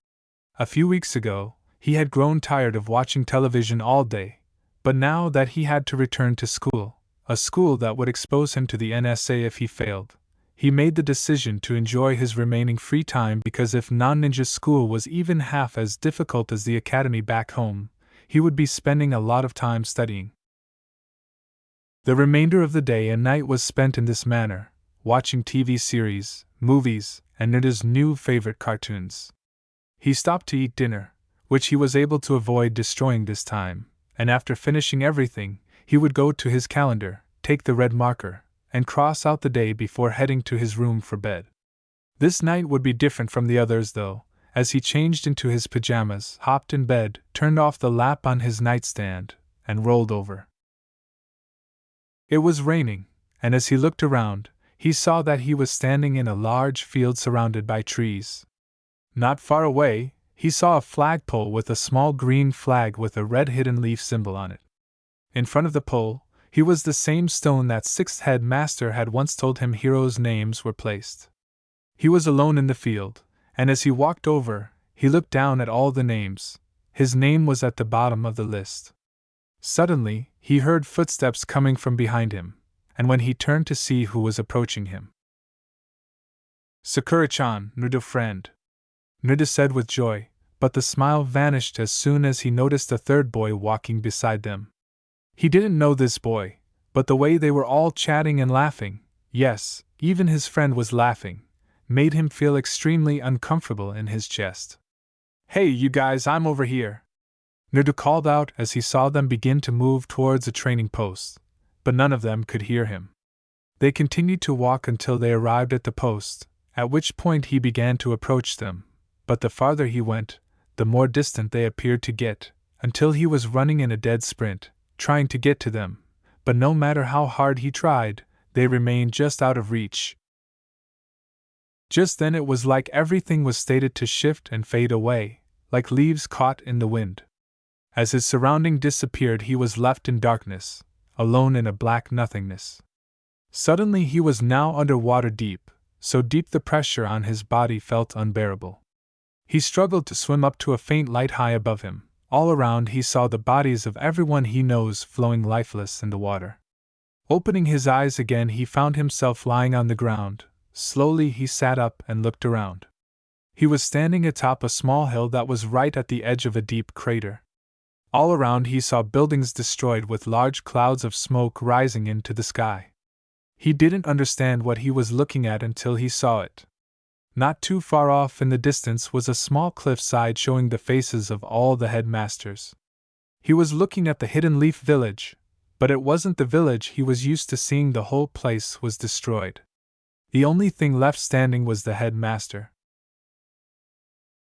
A few weeks ago, he had grown tired of watching television all day, but now that he had to return to school, a school that would expose him to the NSA if he failed, he made the decision to enjoy his remaining free time because if non-ninja school was even half as difficult as the academy back home, he would be spending a lot of time studying. The remainder of the day and night was spent in this manner, watching TV series, movies, and Naruto's new favorite cartoons. He stopped to eat dinner, which he was able to avoid destroying this time, and after finishing everything, he would go to his calendar, take the red marker, and cross out the day before heading to his room for bed. This night would be different from the others though, as he changed into his pajamas, hopped in bed, turned off the lamp on his nightstand, and rolled over. It was raining, and as he looked around, he saw that he was standing in a large field surrounded by trees. Not far away, he saw a flagpole with a small green flag with a red hidden leaf symbol on it. In front of the pole, he was the same stone that Sixth Head Master had once told him heroes' names were placed. He was alone in the field, and as he walked over, he looked down at all the names. His name was at the bottom of the list. Suddenly, he heard footsteps coming from behind him, and when he turned to see who was approaching him. "Sakura-chan, Naruto friend," Naruto said with joy, but the smile vanished as soon as he noticed a third boy walking beside them. He didn't know this boy, but the way they were all chatting and laughing, yes, even his friend was laughing, made him feel extremely uncomfortable in his chest. "Hey, you guys, I'm over here," Naruto called out as he saw them begin to move towards a training post, but none of them could hear him. They continued to walk until they arrived at the post, at which point he began to approach them, but the farther he went, the more distant they appeared to get, until he was running in a dead sprint, trying to get to them, but no matter how hard he tried, they remained just out of reach. Just then it was like everything was stated to shift and fade away, like leaves caught in the wind. As his surrounding disappeared, he was left in darkness, alone in a black nothingness. Suddenly he was now underwater deep, so deep the pressure on his body felt unbearable. He struggled to swim up to a faint light high above him. All around he saw the bodies of everyone he knows flowing lifeless in the water. Opening his eyes again, he found himself lying on the ground. Slowly he sat up and looked around. He was standing atop a small hill that was right at the edge of a deep crater. All around he saw buildings destroyed with large clouds of smoke rising into the sky. He didn't understand what he was looking at until he saw it. Not too far off in the distance was a small cliffside showing the faces of all the headmasters. He was looking at the Hidden Leaf Village, but it wasn't the village he was used to seeing. The whole place was destroyed. The only thing left standing was the headmaster.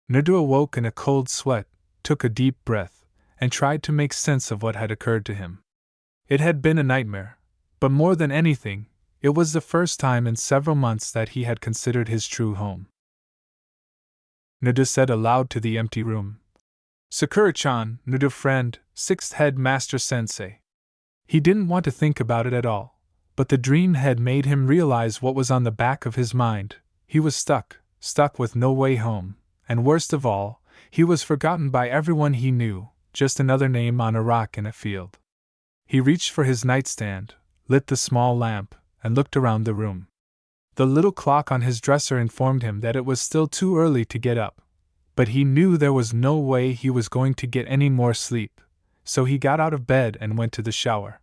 Naruto awoke in a cold sweat, took a deep breath, and tried to make sense of what had occurred to him. It had been a nightmare, but more than anything, it was the first time in several months that he had considered his true home. Naruto said aloud to the empty room. "Sakura-chan, Naruto friend, Sixth Head Master Sensei." He didn't want to think about it at all, but the dream had made him realize what was on the back of his mind. He was stuck with no way home, and worst of all, he was forgotten by everyone he knew, just another name on a rock in a field. He reached for his nightstand, lit the small lamp, and looked around the room. The little clock on his dresser informed him that it was still too early to get up, but he knew there was no way he was going to get any more sleep, so he got out of bed and went to the shower.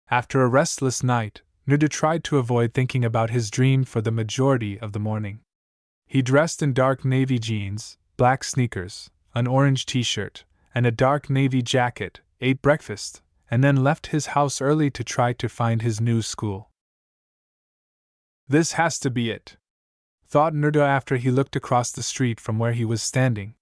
After a restless night, Naruto tried to avoid thinking about his dream for the majority of the morning. He dressed in dark navy jeans, black sneakers, an orange t-shirt, and a dark navy jacket, ate breakfast, and then left his house early to try to find his new school. This has to be it, thought Naruto after he looked across the street from where he was standing.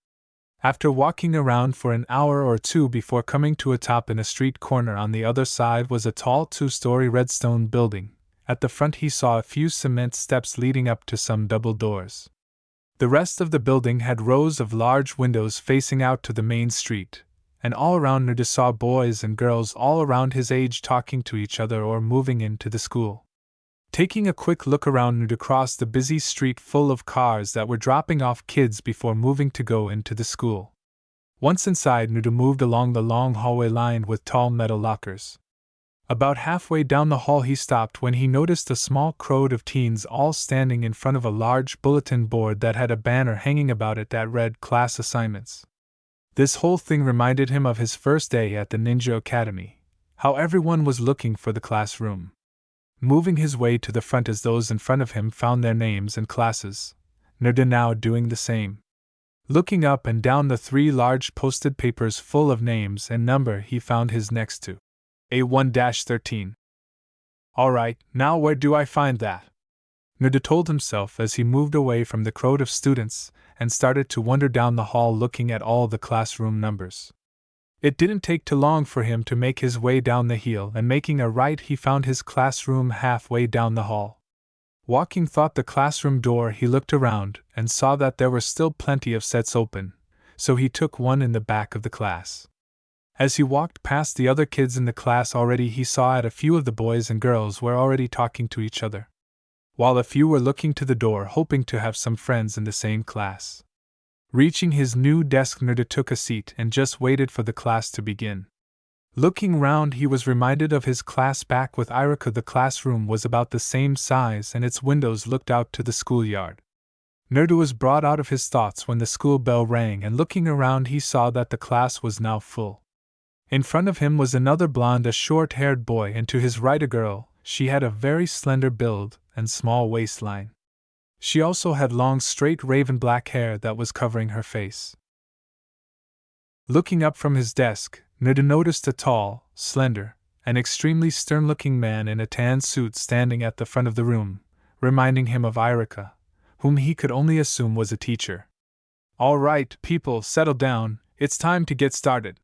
After walking around for an hour or two before coming to a top in a street corner on the other side was a tall 2-story redstone building. At the front he saw a few cement steps leading up to some double doors. The rest of the building had rows of large windows facing out to the main street, and all around Naruto saw boys and girls all around his age talking to each other or moving into the school. Taking a quick look around, Naruto crossed the busy street full of cars that were dropping off kids before moving to go into the school. Once inside, Naruto moved along the long hallway lined with tall metal lockers. About halfway down the hall he stopped when he noticed a small crowd of teens all standing in front of a large bulletin board that had a banner hanging about it that read class assignments. This whole thing reminded him of his first day at the Ninja Academy, how everyone was looking for the classroom. Moving his way to the front as those in front of him found their names and classes, Naruto now doing the same. Looking up and down the 3 large posted papers full of names and number, he found his next to A1-13. Alright, now where do I find that? Naruto told himself as he moved away from the crowd of students and started to wander down the hall looking at all the classroom numbers. It didn't take too long for him to make his way down the hill, and making a right he found his classroom halfway down the hall. Walking toward the classroom door, he looked around and saw that there were still plenty of sets open, so he took one in the back of the class. As he walked past the other kids in the class already, he saw that a few of the boys and girls were already talking to each other, while a few were looking to the door hoping to have some friends in the same class. Reaching his new desk, Naruto took a seat and just waited for the class to begin. Looking round, he was reminded of his class back with Irika. The classroom was about the same size and its windows looked out to the schoolyard. Naruto was brought out of his thoughts when the school bell rang, and looking around he saw that the class was now full. In front of him was another blonde, a short-haired boy, and to his right a girl. She had a very slender build and small waistline. She also had long, straight, raven black hair that was covering her face. Looking up from his desk, Naruto noticed a tall, slender, and extremely stern-looking man in a tan suit standing at the front of the room, reminding him of Irika, whom he could only assume was a teacher. "All right, people, settle down, it's time to get started.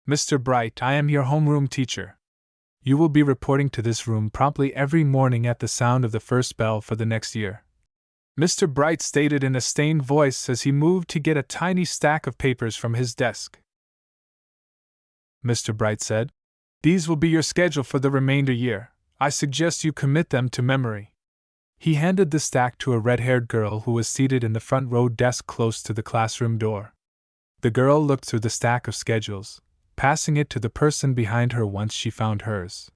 Mr. Bright, I am your homeroom teacher. You will be reporting to this room promptly every morning at the sound of the first bell for the next year," Mr. Bright stated in a stained voice as he moved to get a tiny stack of papers from his desk. Mr. Bright said, "These will be your schedule for the remainder year. I suggest you commit them to memory." He handed the stack to a red-haired girl who was seated in the front row desk close to the classroom door. The girl looked through the stack of schedules, passing it to the person behind her once she found hers.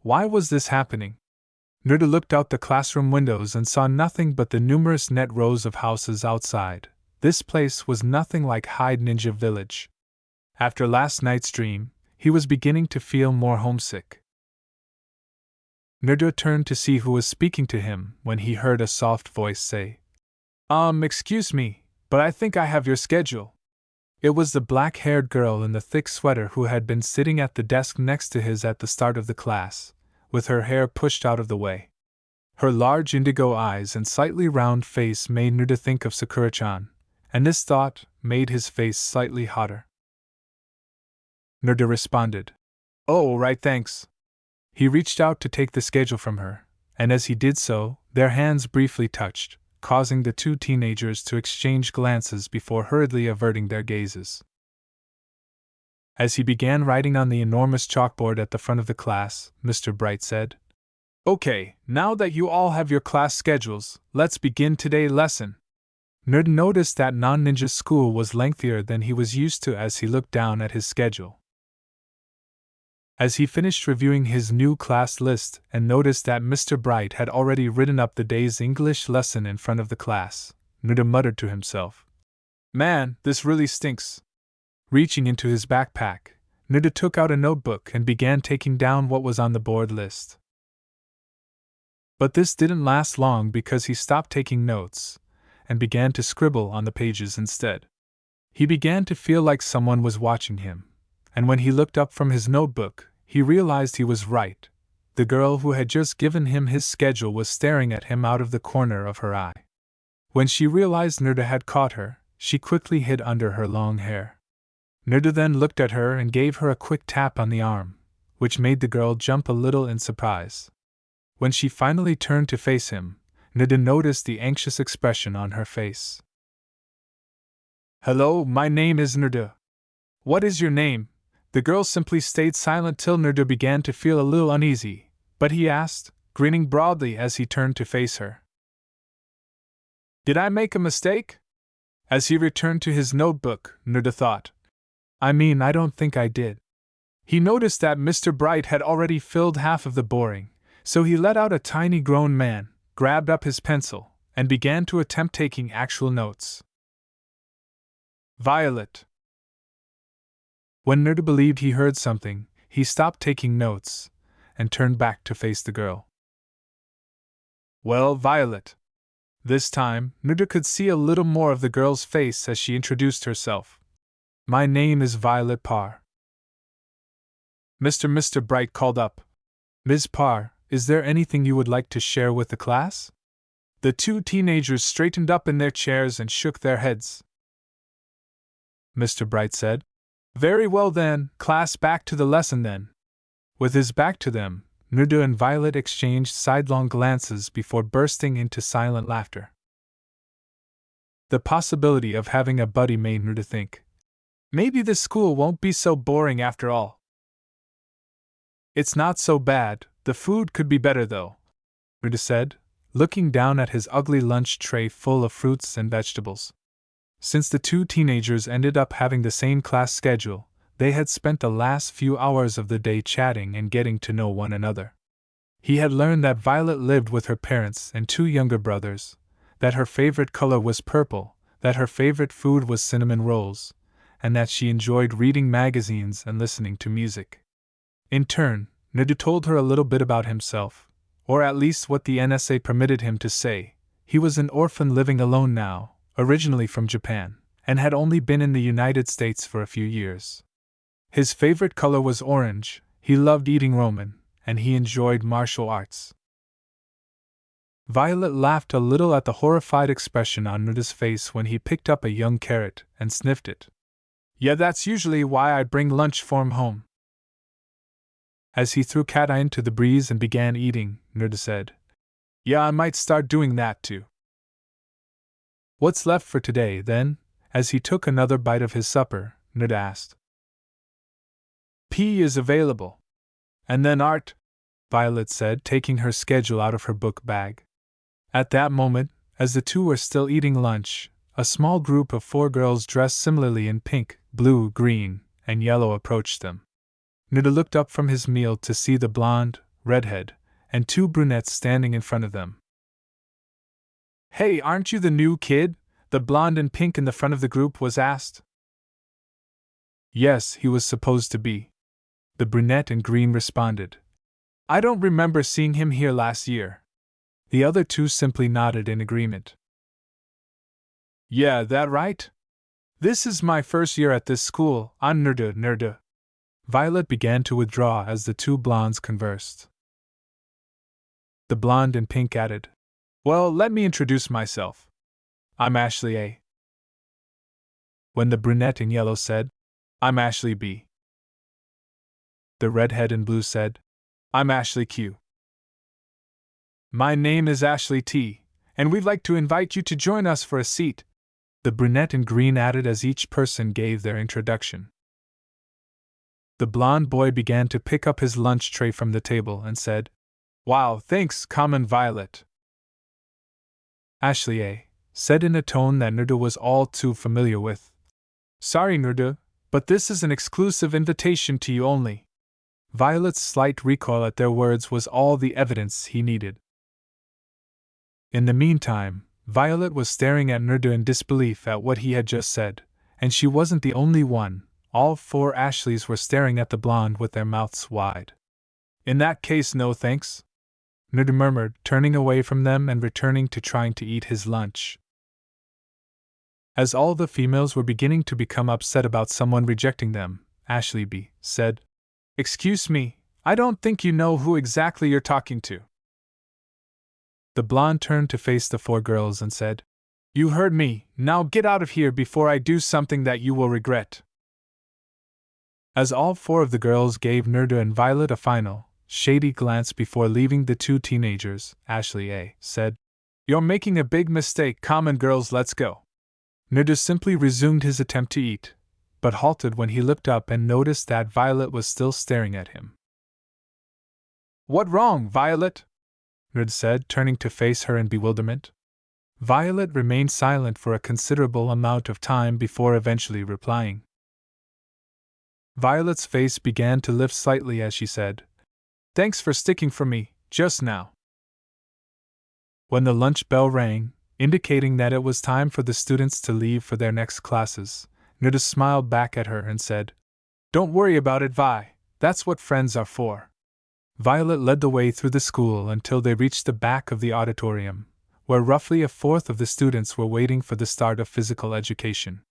Why was this happening? Naruto looked out the classroom windows and saw nothing but the numerous net rows of houses outside. This place was nothing like Hyde Ninja Village. After last night's dream, he was beginning to feel more homesick. Naruto turned to see who was speaking to him when he heard a soft voice say, Excuse me, but I think I have your schedule." It was the black-haired girl in the thick sweater who had been sitting at the desk next to his at the start of the class, with her hair pushed out of the way. Her large indigo eyes and slightly round face made Naruto think of Sakura-chan, and this thought made his face slightly hotter. Naruto responded, "Oh, right, thanks." He reached out to take the schedule from her, and as he did so, their hands briefly touched, causing the two teenagers to exchange glances before hurriedly averting their gazes. As he began writing on the enormous chalkboard at the front of the class, Mr. Bright said, "Okay, now that you all have your class schedules, let's begin today's lesson." Naruto noticed that non-ninja school was lengthier than he was used to as he looked down at his schedule. As he finished reviewing his new class list and noticed that Mr. Bright had already written up the day's English lesson in front of the class, Naruto muttered to himself, "Man, this really stinks." Reaching into his backpack, Naruto took out a notebook and began taking down what was on the board list. But this didn't last long because he stopped taking notes and began to scribble on the pages instead. He began to feel like someone was watching him, and when he looked up from his notebook, he realized he was right. The girl who had just given him his schedule was staring at him out of the corner of her eye. When she realized Nerda had caught her, she quickly hid under her long hair. Nerda then looked at her and gave her a quick tap on the arm, which made the girl jump a little in surprise. When she finally turned to face him, Nerda noticed the anxious expression on her face. "Hello, my name is Nerda. What is your name?" The girl simply stayed silent till Nerda began to feel a little uneasy, but he asked, grinning broadly as he turned to face her. "Did I make a mistake?" As he returned to his notebook, Nerda thought, I don't think I did. He noticed that Mr. Bright had already filled half of the boring, so he let out a tiny grown man, grabbed up his pencil, and began to attempt taking actual notes. Violet. When Nerda believed he heard something, he stopped taking notes and turned back to face the girl. "Well, Violet." This time, Nerda could see a little more of the girl's face as she introduced herself. "My name is Violet Parr." Mr. Bright called up. "Ms. Parr, is there anything you would like to share with the class?" The two teenagers straightened up in their chairs and shook their heads. Mr. Bright said, "Very well then, class, back to the lesson then." With his back to them, Nerda and Violet exchanged sidelong glances before bursting into silent laughter. The possibility of having a buddy made Nerda think, maybe this school won't be so boring after all. "It's not so bad, the food could be better though," Nerda said, looking down at his ugly lunch tray full of fruits and vegetables. Since the two teenagers ended up having the same class schedule, they had spent the last few hours of the day chatting and getting to know one another. He had learned that Violet lived with her parents and two younger brothers, that her favorite color was purple, that her favorite food was cinnamon rolls, and that she enjoyed reading magazines and listening to music. In turn, Nerda told her a little bit about himself, or at least what the NSA permitted him to say. He was an orphan living alone now, originally from Japan, and had only been in the United States for a few years. His favorite color was orange, he loved eating ramen, and he enjoyed martial arts. Violet laughed a little at the horrified expression on Nerda's face when he picked up a young carrot and sniffed it. "Yeah, that's usually why I bring lunch from home." As he threw cat-eye into the breeze and began eating, Nerda said, "Yeah, I might start doing that too." "What's left for today, then?" As he took another bite of his supper, Nerda asked. "PE is available. And then art," Violet said, taking her schedule out of her book bag. At that moment, as the two were still eating lunch, a small group of 4 girls dressed similarly in pink, blue, green, and yellow approached them. Nerda looked up from his meal to see the blonde, redhead, and 2 brunettes standing in front of them. "Hey, aren't you the new kid?" the blonde in pink in the front of the group was asked. "Yes, he was supposed to be," the brunette in green responded. "I don't remember seeing him here last year." The other 2 simply nodded in agreement. "Yeah, that right? This is my first year at this school, I'm Nerda. Violet began to withdraw as the 2 blondes conversed. The blonde in pink added, "Well, let me introduce myself. I'm Ashley A." When the brunette in yellow said, "I'm Ashley B." The redhead in blue said, "I'm Ashley Q." "My name is Ashley T, and we'd like to invite you to join us for a seat," the brunette in green added as each person gave their introduction. The blonde boy began to pick up his lunch tray from the table and said, "Wow, thanks, Common Violet." Ashley A. said in a tone that Nerda was all too familiar with, "Sorry, Nerda, but this is an exclusive invitation to you only." Violet's slight recoil at their words was all the evidence he needed. In the meantime, Violet was staring at Nerda in disbelief at what he had just said, and she wasn't the only one. All 4 Ashleys were staring at the blonde with their mouths wide. "In that case, no thanks," Nerda murmured, turning away from them and returning to trying to eat his lunch. As all the females were beginning to become upset about someone rejecting them, Ashley B. said, "Excuse me, I don't think you know who exactly you're talking to." The blonde turned to face the four girls and said, "You heard me, now get out of here before I do something that you will regret." As all four of the girls gave Nerda and Violet a final, shady glance before leaving, the two teenagers, Ashley A. said, "You're making a big mistake, come on girls, let's go." Nerda simply resumed his attempt to eat, but halted when he looked up and noticed that Violet was still staring at him. "What wrong, Violet?" Nerda said, turning to face her in bewilderment. Violet remained silent for a considerable amount of time before eventually replying. Violet's face began to lift slightly as she said, "Thanks for sticking for me, just now." When the lunch bell rang, indicating that it was time for the students to leave for their next classes, Nerda smiled back at her and said, "Don't worry about it, Vi, that's what friends are for." Violet led the way through the school until they reached the back of the auditorium, where roughly a fourth of the students were waiting for the start of physical education.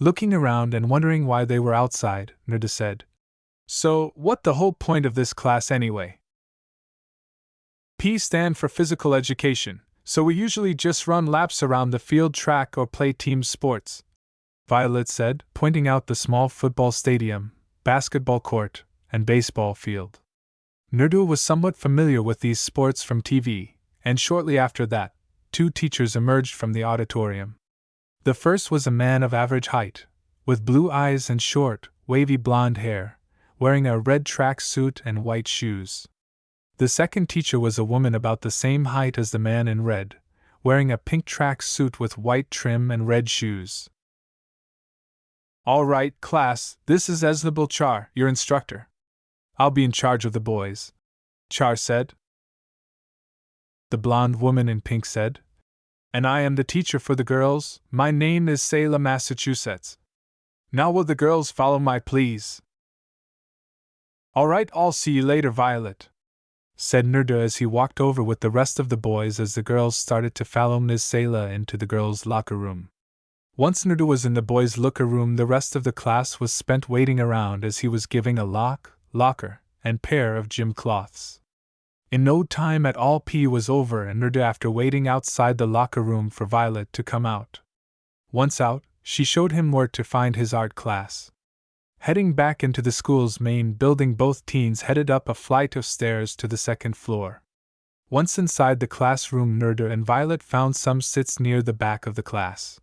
Looking around and wondering why they were outside, Nerda said, "So, what the whole point of this class anyway?" "P stand for physical education, so we usually just run laps around the field track or play team sports," Violet said, pointing out the small football stadium, basketball court, and baseball field. Nerdu was somewhat familiar with these sports from TV, and shortly after that, two teachers emerged from the auditorium. The first was a man of average height, with blue eyes and short, wavy blonde hair, wearing a red track suit and white shoes. The second teacher was a woman about the same height as the man in red, wearing a pink track suit with white trim and red shoes. "All right, class, this is Eznabil Char, your instructor. I'll be in charge of the boys," Char said. The blonde woman in pink said, "And I am the teacher for the girls, my name is Salem, Massachusetts. Now will the girls follow my please?" "All right, I'll see you later, Violet," said Nerda as he walked over with the rest of the boys as the girls started to follow Ms. Sela into the girls' locker room. Once Nerda was in the boys' locker room, the rest of the class was spent waiting around as he was giving a locker, and pair of gym cloths. In no time at all P was over and Nerda after waiting outside the locker room for Violet to come out. Once out, she showed him where to find his art class. Heading back into the school's main building, both teens headed up a flight of stairs to the second floor. Once inside the classroom, Nerda and Violet found some seats near the back of the class.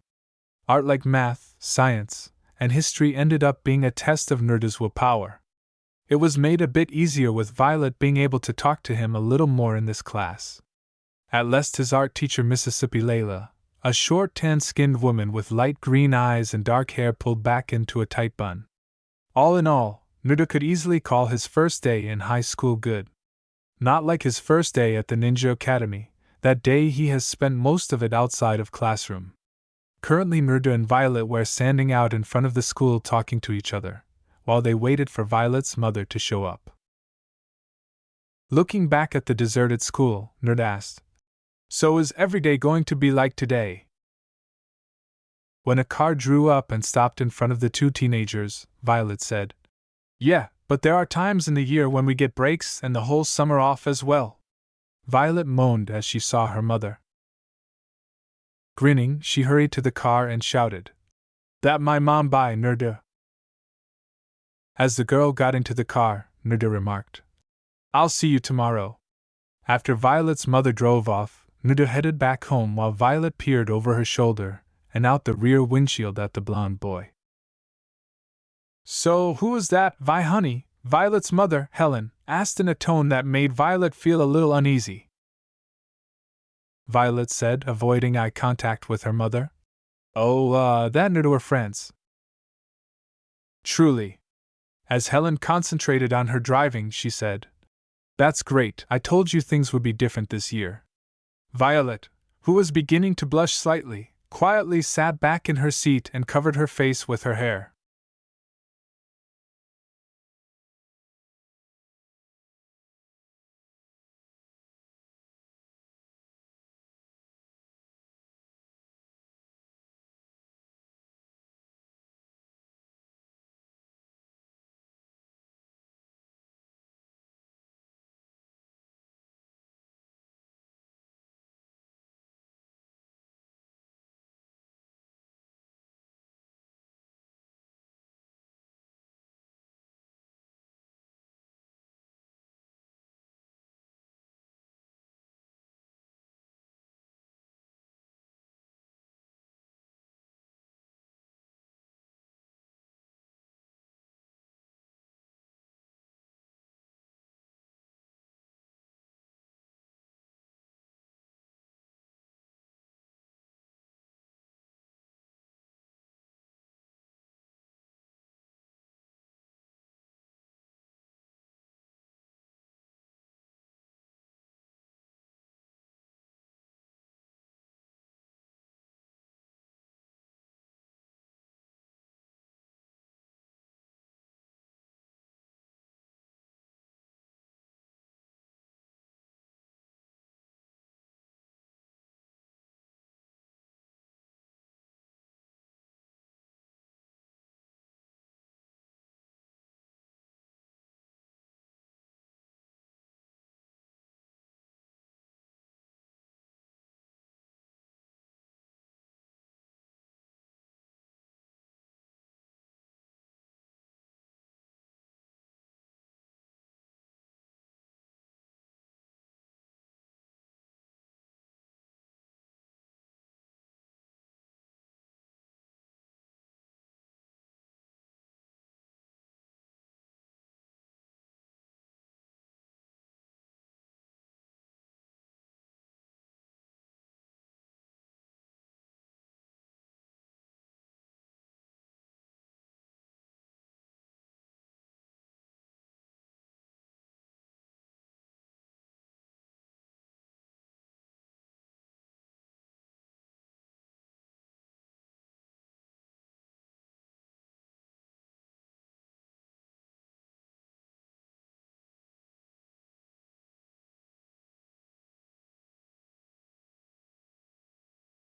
Art like math, science, and history ended up being a test of Nerda's willpower. It was made a bit easier with Violet being able to talk to him a little more in this class. At last his art teacher, Mississippi Layla, a short tan-skinned woman with light green eyes and dark hair pulled back into a tight bun. All in all, Nerda could easily call his first day in high school good. Not like his first day at the Ninja Academy, that day he has spent most of it outside of classroom. Currently Nerda and Violet were standing out in front of the school talking to each other, while they waited for Violet's mother to show up. Looking back at the deserted school, Nerda asked, "So is every day going to be like today?" When a car drew up and stopped in front of the two teenagers, Violet said, "Yeah, but there are times in the year when we get breaks and the whole summer off as well." Violet moaned as she saw her mother. Grinning, she hurried to the car and shouted, "That my mom by, Nerda." As the girl got into the car, Nerda remarked, "I'll see you tomorrow." After Violet's mother drove off, Nerda headed back home while Violet peered over her shoulder and out the rear windshield at the blonde boy. "So, who is that, Vi honey?" Violet's mother, Helen, asked in a tone that made Violet feel a little uneasy. Violet said, avoiding eye contact with her mother. That Nerda were friends." "Truly." As Helen concentrated on her driving, she said, "That's great, I told you things would be different this year." Violet, who was beginning to blush slightly, quietly sat back in her seat and covered her face with her hair.